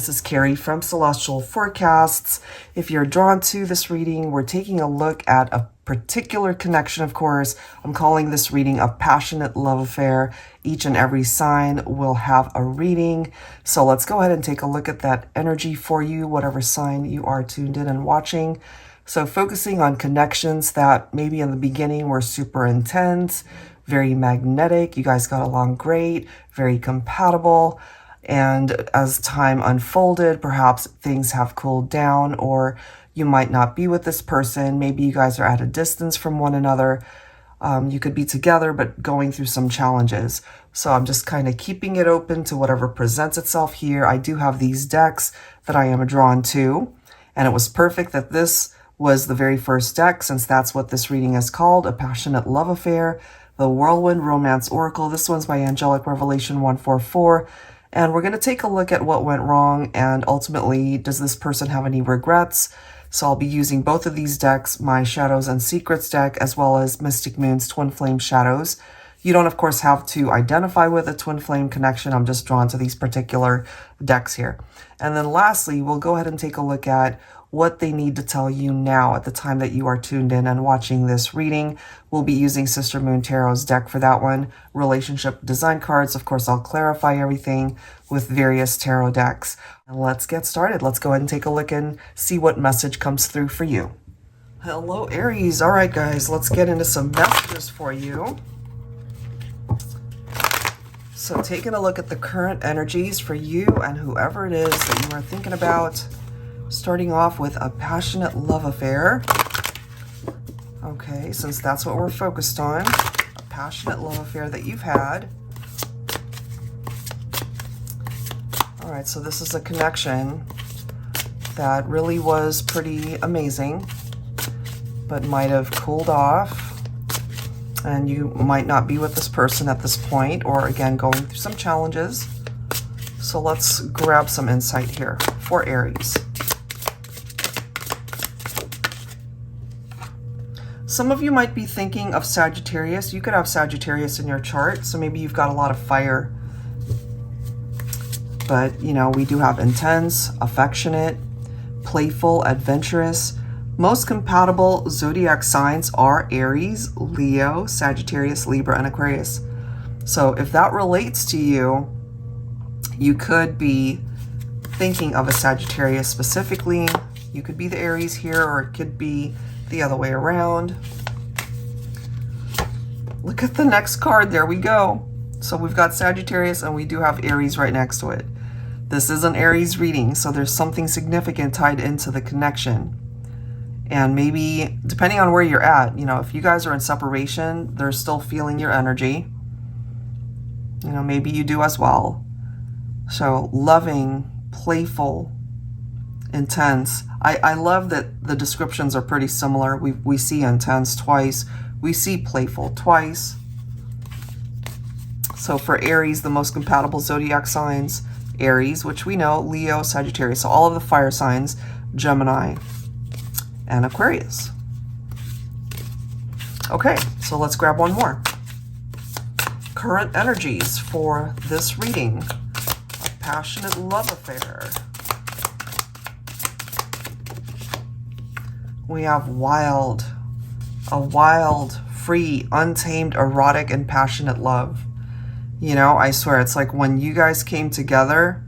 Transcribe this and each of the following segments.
This is Carrie from Celestial Forecasts. If you're drawn to this reading, we're taking a look at a particular connection, of course. I'm calling this reading a passionate love affair. Each and every sign will have a reading. So let's go ahead and take a look at that energy for you, whatever sign you are tuned in and watching. So focusing on connections that maybe in the beginning were super intense, very magnetic. You guys got along great, very compatible. And as time unfolded, perhaps things have cooled down, or you might not be with this person. Maybe you guys are at a distance from one another. You could be together, but going through some challenges. So I'm just kind of keeping it open to whatever presents itself here. I do have these decks that I am drawn to, and it was perfect that this was the very first deck, since that's what this reading is called, A Passionate Love Affair, the Whirlwind Romance Oracle. This one's by Angelic Revelation 144. And we're going to take a look at what went wrong, and ultimately, does this person have any regrets? So I'll be using both of these decks, my Shadows and Secrets deck, as well as Mystic Moon's Twin Flame Shadows. You don't, of course, have to identify with a twin flame connection. I'm just drawn to these particular decks here. And then lastly, we'll go ahead and take a look at what they need to tell you now at the time that you are tuned in and watching this reading. We'll be using Sister Moon Tarot's deck for that one. Relationship design cards. Of course, I'll clarify everything with various tarot decks. And let's get started. Let's go ahead and take a look and see what message comes through for you. Hello, Aries. All right, guys, let's get into some messages for you. So taking a look at the current energies for you and whoever it is that you are thinking about. Starting off with a passionate love affair. Okay, since that's what we're focused on, a passionate love affair that you've had. All right, so this is a connection that really was pretty amazing, but might have cooled off, and you might not be with this person at this point, or again, going through some challenges. So let's grab some insight here for Aries. Some of you might be thinking of Sagittarius. You could have Sagittarius in your chart, so maybe you've got a lot of fire. But, you know, we do have intense, affectionate, playful, adventurous. Most compatible zodiac signs are Aries, Leo, Sagittarius, Libra, and Aquarius. So if that relates to you, you could be thinking of a Sagittarius specifically. You could be the Aries here, or it could be the other way around. Look at the next card. There we go. So we've got Sagittarius and we do have Aries right next to it. This is an Aries reading, so there's something significant tied into the connection. And maybe, depending on where you're at, you know, if you guys are in separation, they're still feeling your energy. You know, maybe you do as well. So loving, playful, intense. I love that the descriptions are pretty similar. We see intense twice. We see playful twice. So for Aries, the most compatible zodiac signs, Aries, which we know, Leo, Sagittarius. So all of the fire signs, Gemini, and Aquarius. Okay, so let's grab one more. Current energies for this reading. A passionate love affair. We have wild, a wild, free, untamed, erotic, and passionate love. You know, I swear, it's like when you guys came together,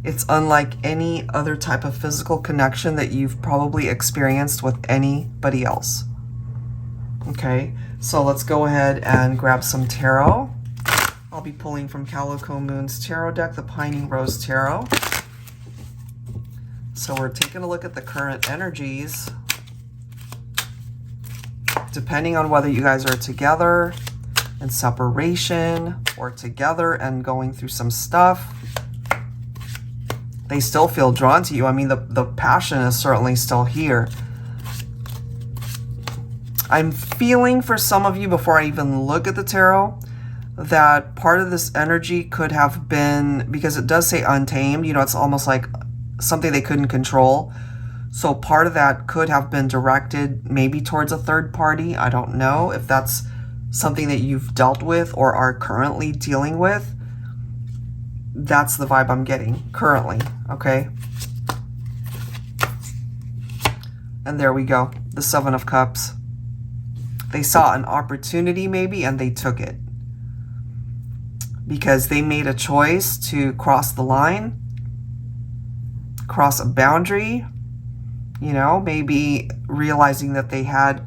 it's unlike any other type of physical connection that you've probably experienced with anybody else. Okay, so let's go ahead and grab some tarot. I'll be pulling from Calico Moon's tarot deck, the Pining Rose Tarot. So we're taking a look at the current energies. Depending on whether you guys are together in separation or together and going through some stuff, they still feel drawn to you. I mean, the passion is certainly still here. I'm feeling for some of you, before I even look at the tarot, that part of this energy could have been, because it does say untamed, you know, it's almost like something they couldn't control. So part of that could have been directed maybe towards a third party. I don't know if that's something that you've dealt with or are currently dealing with. That's the vibe I'm getting currently, okay? And there we go, the Seven of Cups. They saw an opportunity maybe, and they took it. Because they made a choice to cross the line, cross a boundary, you know, maybe realizing that they had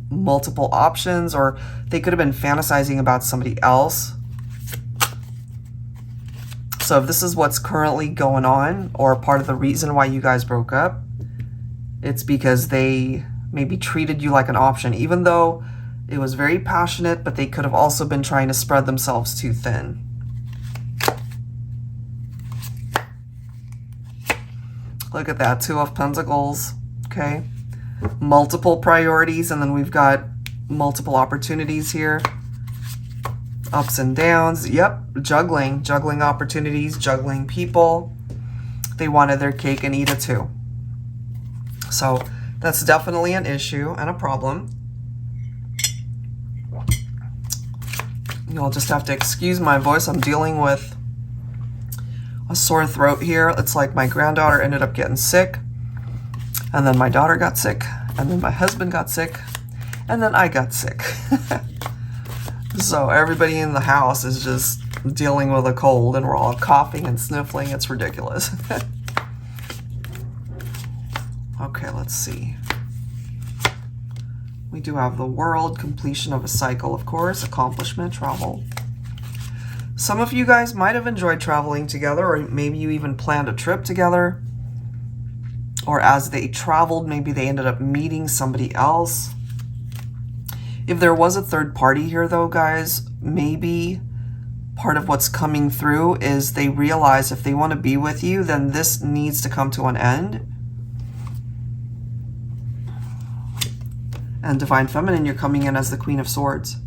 multiple options, or they could have been fantasizing about somebody else. So if this is what's currently going on, or part of the reason why you guys broke up, it's because they maybe treated you like an option, even though it was very passionate, but they could have also been trying to spread themselves too thin. Look at that, Two of Pentacles, okay? Multiple priorities, and then we've got multiple opportunities here. Ups and downs, yep, juggling opportunities, juggling people. They wanted their cake and eat it too. So that's definitely an issue and a problem. You'll just have to excuse my voice. I'm dealing with a sore throat here. It's like my granddaughter ended up getting sick, and then my daughter got sick, and then my husband got sick, and then I got sick. So everybody in the house is just dealing with a cold, and we're all coughing and sniffling. It's ridiculous. Okay, let's see. We do have the World, completion of a cycle, of course, accomplishment, travel. Some of you guys might have enjoyed traveling together, or maybe you even planned a trip together. Or as they traveled, maybe they ended up meeting somebody else. If there was a third party here, though, guys, maybe part of what's coming through is they realize if they want to be with you, then this needs to come to an end. And Divine Feminine, you're coming in as the Queen of Swords.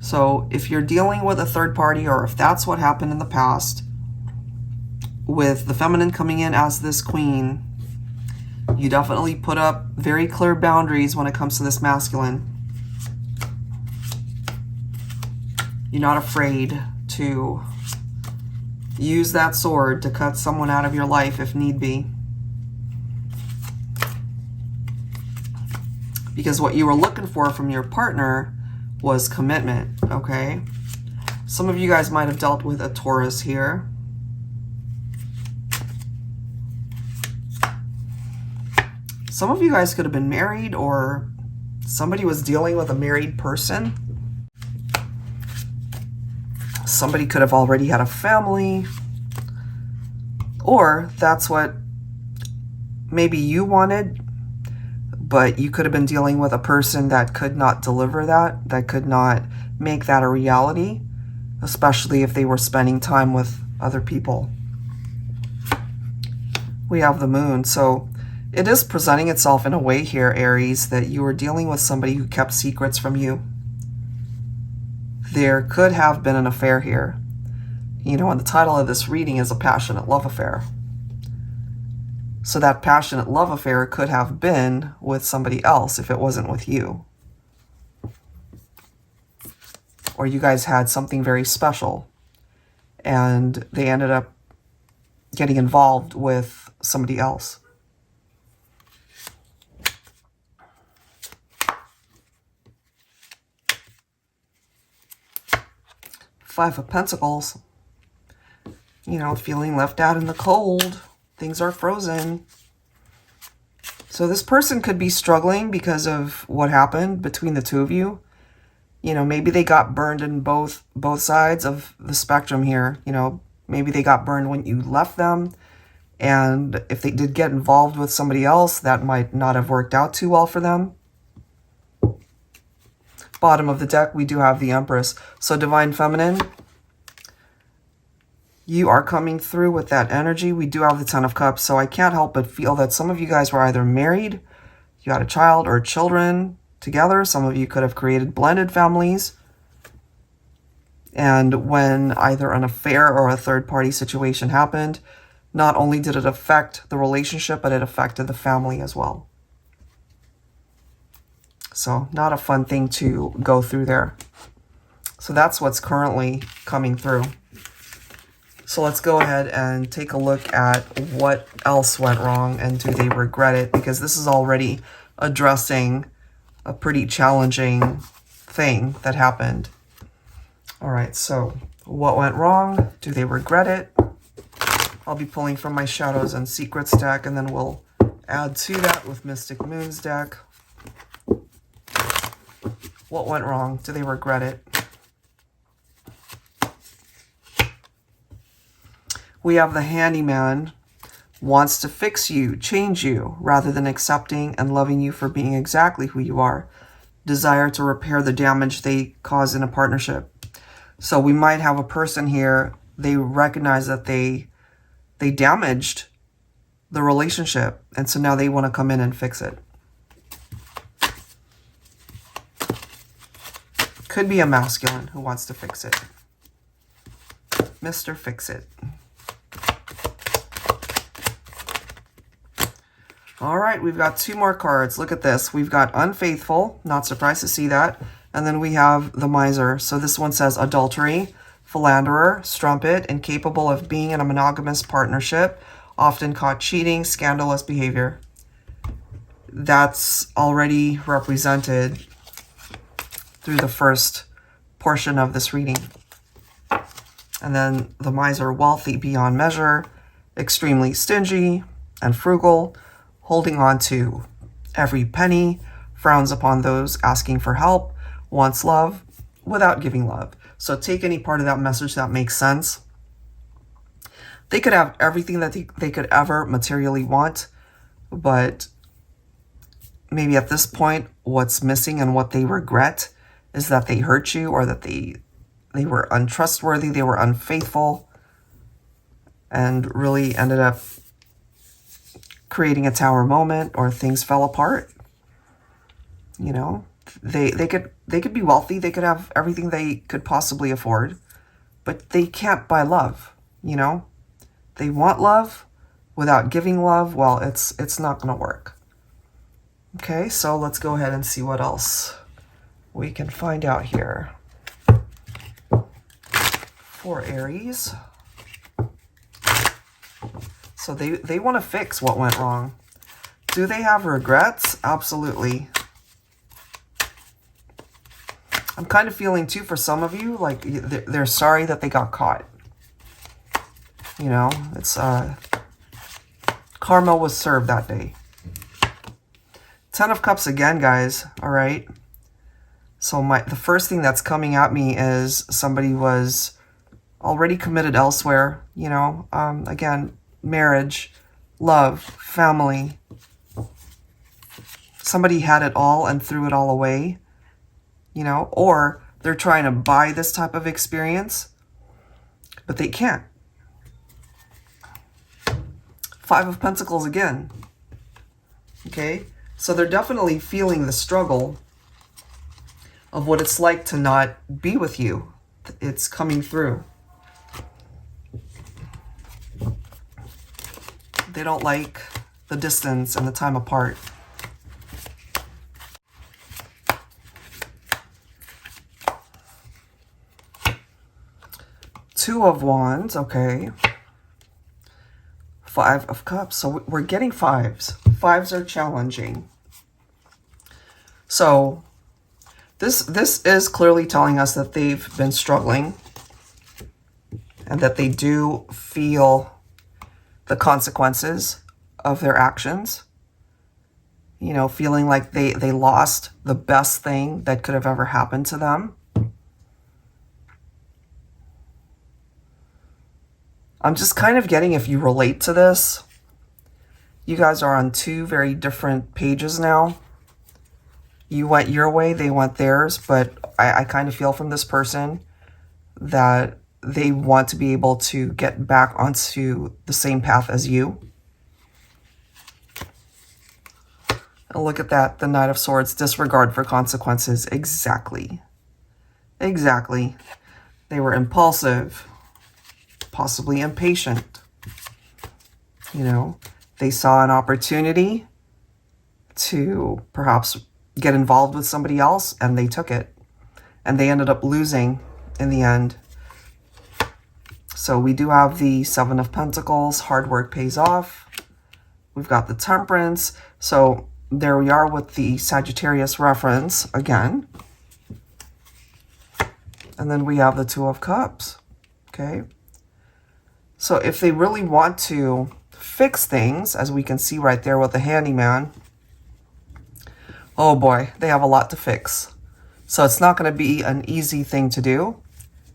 So if you're dealing with a third party, or if that's what happened in the past, with the Feminine coming in as this Queen, you definitely put up very clear boundaries when it comes to this masculine. You're not afraid to use that sword to cut someone out of your life if need be. Because what you were looking for from your partner was commitment, okay? Some of you guys might have dealt with a Taurus here. Some of you guys could have been married, or somebody was dealing with a married person. Somebody could have already had a family. Or that's what maybe you wanted, but you could have been dealing with a person that could not deliver that, that could not make that a reality, especially if they were spending time with other people. We have the Moon, so it is presenting itself in a way here, Aries, that you were dealing with somebody who kept secrets from you. There could have been an affair here. You know, and the title of this reading is A Passionate Love Affair. So that passionate love affair could have been with somebody else if it wasn't with you. Or you guys had something very special and they ended up getting involved with somebody else. Five of Pentacles. You know, feeling left out in the cold. Things are frozen. So this person could be struggling because of what happened between the two of you. You know, maybe they got burned in both sides of the spectrum here. You know, maybe they got burned when you left them. And if they did get involved with somebody else, that might not have worked out too well for them. Bottom of the deck, we do have the Empress. So Divine Feminine, you are coming through with that energy. We do have the Ten of Cups, so I can't help but feel that some of you guys were either married, you had a child or children together. Some of you could have created blended families. And when either an affair or a third-party situation happened, not only did it affect the relationship, but it affected the family as well. So not a fun thing to go through there. So that's what's currently coming through. So let's go ahead and take a look at what else went wrong and do they regret it, because this is already addressing a pretty challenging thing that happened. All right, so what went wrong? Do they regret it? I'll be pulling from my Shadows and Secrets deck, and then we'll add to that with Mystic Moon's deck. What went wrong? Do they regret it? We have the Handyman, wants to fix you, change you, rather than accepting and loving you for being exactly who you are. Desire to repair the damage they cause in a partnership. So we might have a person here, they recognize that they damaged the relationship, and so now they want to come in and fix it. Could be a masculine who wants to fix it. Mr. Fix-It. All right, we've got 2 more cards. Look at this. We've got Unfaithful, not surprised to see that. And then we have the Miser. So this one says adultery, philanderer, strumpet, incapable of being in a monogamous partnership, often caught cheating, scandalous behavior. That's already represented through the first portion of this reading. And then the Miser, wealthy beyond measure, extremely stingy and frugal, holding on to every penny, frowns upon those asking for help, wants love without giving love. So take any part of that message that makes sense. They could have everything that they could ever materially want, but maybe at this point, what's missing and what they regret is that they hurt you, or that they were untrustworthy, they were unfaithful, and really ended up creating a tower moment, or things fell apart. You know, they could be wealthy, they could have everything they could possibly afford, but they can't buy love, you know? They want love without giving love. Well, it's not going to work. Okay, so let's go ahead and see what else we can find out here. For Aries. So they want to fix what went wrong. Do they have regrets? Absolutely. I'm kind of feeling too for some of you, like they're sorry that they got caught. You know, it's karma was served that day. 10 of Cups again, guys. All right. So the first thing that's coming at me is somebody was already committed elsewhere. You know, again, marriage, love, family. Somebody had it all and threw it all away. You know, or they're trying to buy this type of experience, but they can't. 5 of Pentacles again. Okay, so they're definitely feeling the struggle of what it's like to not be with you. It's coming through. They don't like the distance and the time apart. Two of Wands, okay. 5 of Cups, so we're getting 5s. 5s are challenging. So this is clearly telling us that they've been struggling and that they do feel the consequences of their actions. You know, feeling like they lost the best thing that could have ever happened to them. I'm just kind of getting, if you relate to this, you guys are on 2 very different pages now. You went your way, they went theirs, but I kind of feel from this person that they want to be able to get back onto the same path as you. And look at that, the Knight of Swords, disregard for consequences. Exactly. Exactly. They were impulsive. Possibly impatient. You know, they saw an opportunity to perhaps get involved with somebody else and they took it. And they ended up losing in the end. So we do have the Seven of Pentacles, hard work pays off. We've got the Temperance. So there we are with the Sagittarius reference again. And then we have the Two of Cups, okay? So if they really want to fix things, as we can see right there with the Handyman, oh boy, they have a lot to fix. So it's not going to be an easy thing to do.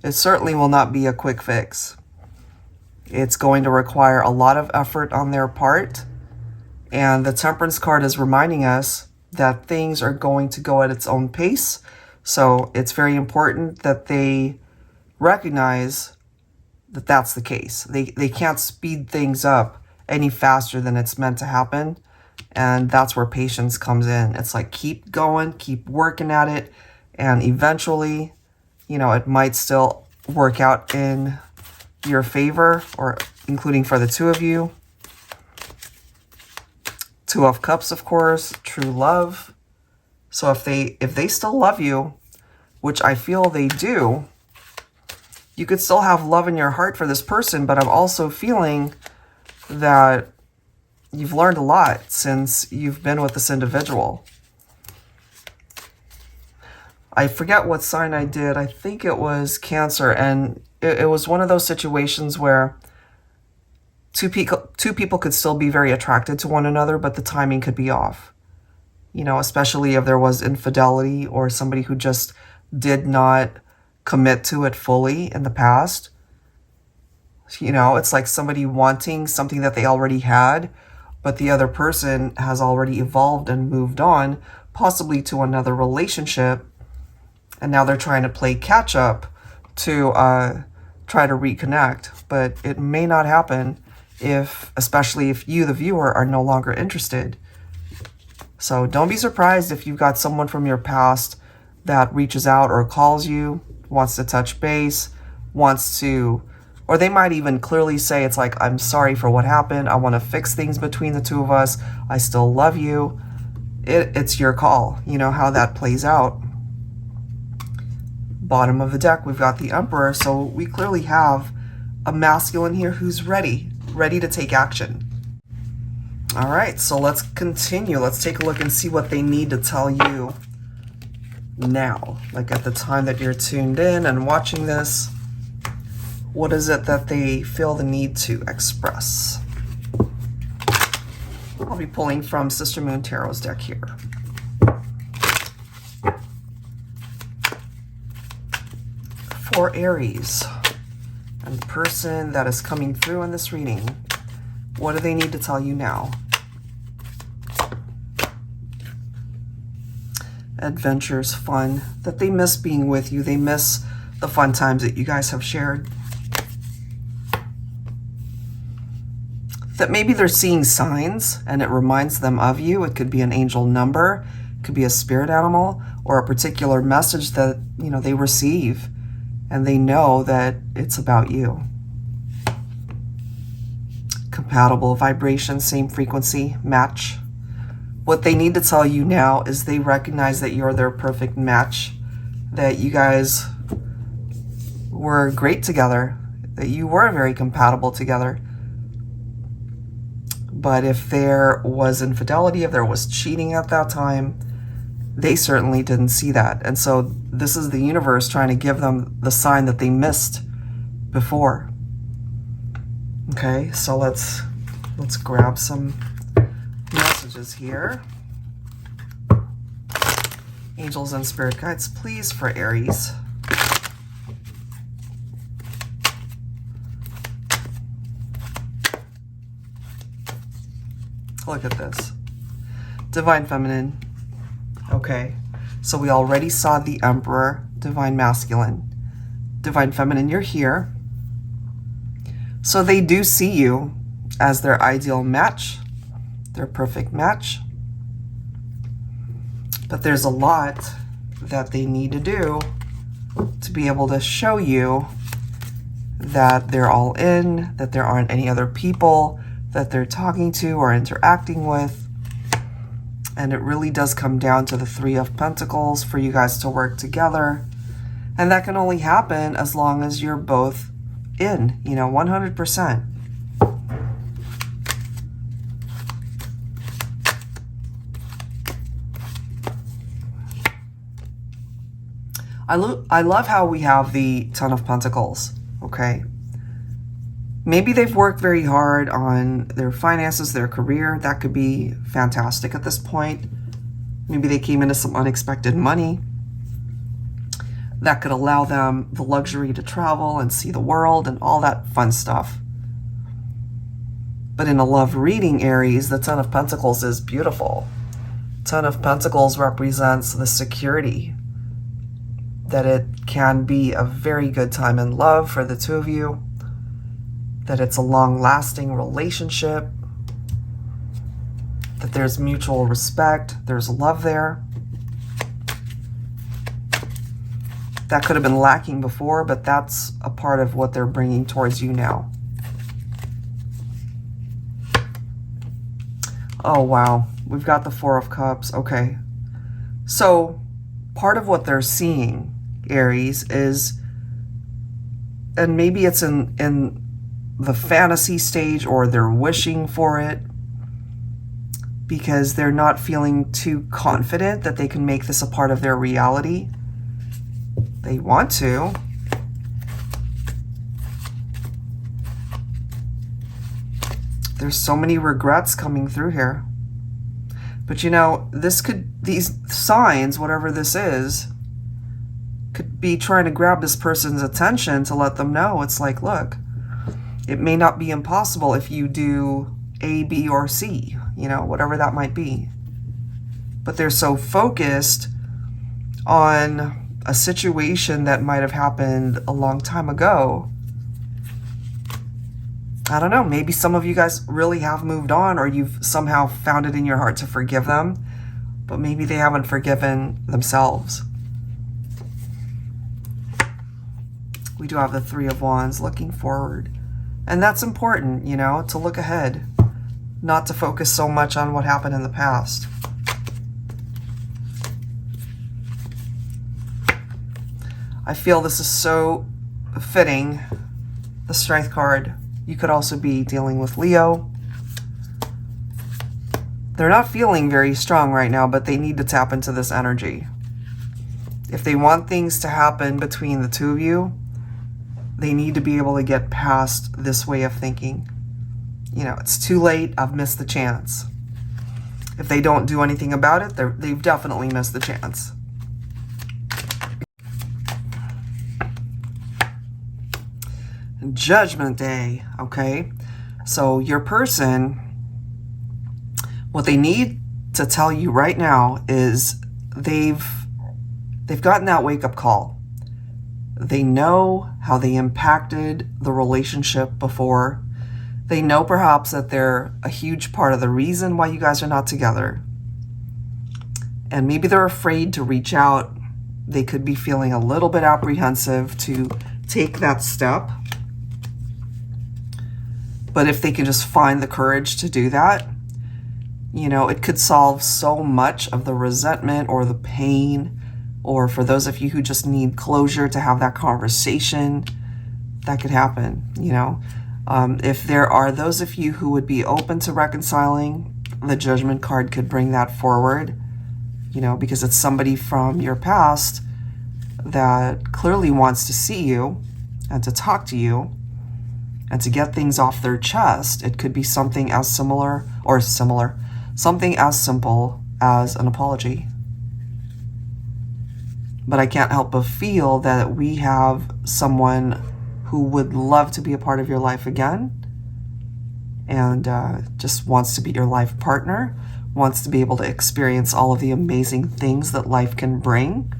It certainly will not be a quick fix. It's going to require a lot of effort on their part. And the Temperance card is reminding us that things are going to go at its own pace. So it's very important that they recognize that that's the case. They can't speed things up any faster than it's meant to happen. And that's where patience comes in. It's like, keep going, keep working at it. And eventually, you know, it might still work out in your favor, or including for the two of you. Two of Cups, of course, true love. So if they still love you, which I feel they do, you could still have love in your heart for this person, but I'm also feeling that you've learned a lot since you've been with this individual. I forget what sign I did. I think it was Cancer, and it was one of those situations where two people could still be very attracted to one another, but the timing could be off. You know, especially if there was infidelity or somebody who just did not commit to it fully in the past. You know, it's like somebody wanting something that they already had, but the other person has already evolved and moved on, possibly to another relationship. And now they're trying to play catch up to try to reconnect. But it may not happen especially if you, the viewer, are no longer interested. So don't be surprised if you've got someone from your past that reaches out or calls you, wants to touch base, or they might even clearly say, it's like, I'm sorry for what happened. I want to fix things between the two of us. I still love you. It's your call. You know how that plays out. Bottom of the deck, we've got the Emperor. So we clearly have a masculine here who's ready to take action. All right, so let's continue. Let's take a look and see what they need to tell you now. Like at the time that you're tuned in and watching this, what is it that they feel the need to express? I'll be pulling from Sister Moon Tarot's deck here. For Aries, and the person that is coming through in this reading, what do they need to tell you now? Adventures, fun, that they miss being with you. They miss the fun times that you guys have shared. That maybe they're seeing signs and it reminds them of you. It could be an angel number, it could be a spirit animal, or a particular message that, you know, they receive and they know that it's about you. Compatible vibration, same frequency, match. What they need to tell you now is they recognize that you're their perfect match, that you guys were great together, that you were very compatible together. But if there was infidelity, if there was cheating at that time, they certainly didn't see that. And so this is the universe trying to give them the sign that they missed before. Okay, so let's grab some messages here. Angels and spirit guides, please, for Aries. Look at this. Divine Feminine. Okay, so we already saw the Emperor, Divine Masculine. Divine Feminine, you're here. So they do see you as their ideal match, their perfect match. But there's a lot that they need to do to be able to show you that they're all in, that there aren't any other people that they're talking to or interacting with. And it really does come down to the Three of Pentacles for you guys to work together. And that can only happen as long as you're both in, you know, 100%. I love how we have the Ten of Pentacles, okay? Maybe they've worked very hard on their finances, their career. That could be fantastic at this point. Maybe they came into some unexpected money that could allow them the luxury to travel and see the world and all that fun stuff. But in a love reading, Aries, the Ten of Pentacles is beautiful. Ten of Pentacles represents the security, that it can be a very good time in love for the two of you, that it's a long-lasting relationship, that there's mutual respect, there's love there. That could have been lacking before, but that's a part of what they're bringing towards you now. Oh, wow. We've got the Four of Cups. Okay. So part of what they're seeing, Aries, is, and maybe it's in the fantasy stage, or they're wishing for it because they're not feeling too confident that they can make this a part of their reality. They want to. There's so many regrets coming through here. But you know, these signs, whatever this is, could be trying to grab this person's attention to let them know, it's like, look, it may not be impossible if you do A, B, or C, you know, whatever that might be. But they're so focused on a situation that might have happened a long time ago. I don't know, maybe some of you guys really have moved on, or you've somehow found it in your heart to forgive them, but maybe they haven't forgiven themselves. We do have the Three of Wands, looking forward. And that's important, you know, to look ahead, not to focus so much on what happened in the past. I feel this is so fitting, the Strength card. You could also be dealing with Leo. They're not feeling very strong right now, but they need to tap into this energy. If they want things to happen between the two of you, they need to be able to get past this way of thinking. You know, it's too late. I've missed the chance. If they don't do anything about it, they've definitely missed the chance. Judgment Day, okay? So your person, what they need to tell you right now is they've gotten that wake-up call. They know how they impacted the relationship before. They know perhaps that they're a huge part of the reason why you guys are not together. And maybe they're afraid to reach out. They could be feeling a little bit apprehensive to take that step. But if they can just find the courage to do that, you know, it could solve so much of the resentment or the pain, or for those of you who just need closure to have that conversation, that could happen, you know. If there are those of you who would be open to reconciling, the Judgment card could bring that forward, you know, because it's somebody from your past that clearly wants to see you and to talk to you and to get things off their chest. It could be something as something as simple as an apology. But I can't help but feel that we have someone who would love to be a part of your life again, and just wants to be your life partner, wants to be able to experience all of the amazing things that life can bring.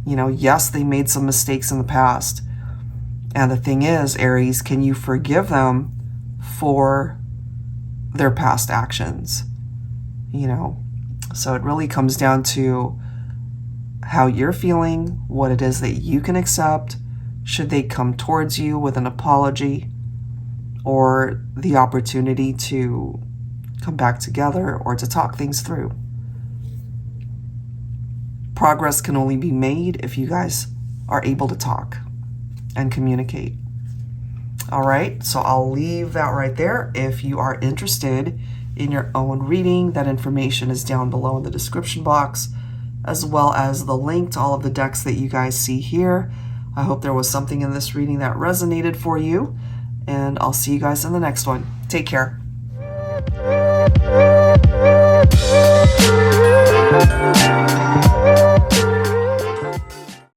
You know, yes, they made some mistakes in the past. And the thing is, Aries, can you forgive them for their past actions? You know, so it really comes down to how you're feeling, what it is that you can accept. Should they come towards you with an apology or the opportunity to come back together or to talk things through? Progress can only be made if you guys are able to talk and communicate. All right, so I'll leave that right there. If you are interested in your own reading, that information is down below in the description box, as well as the link to all of the decks that you guys see here. I hope there was something in this reading that resonated for you, and I'll see you guys in the next one. Take care.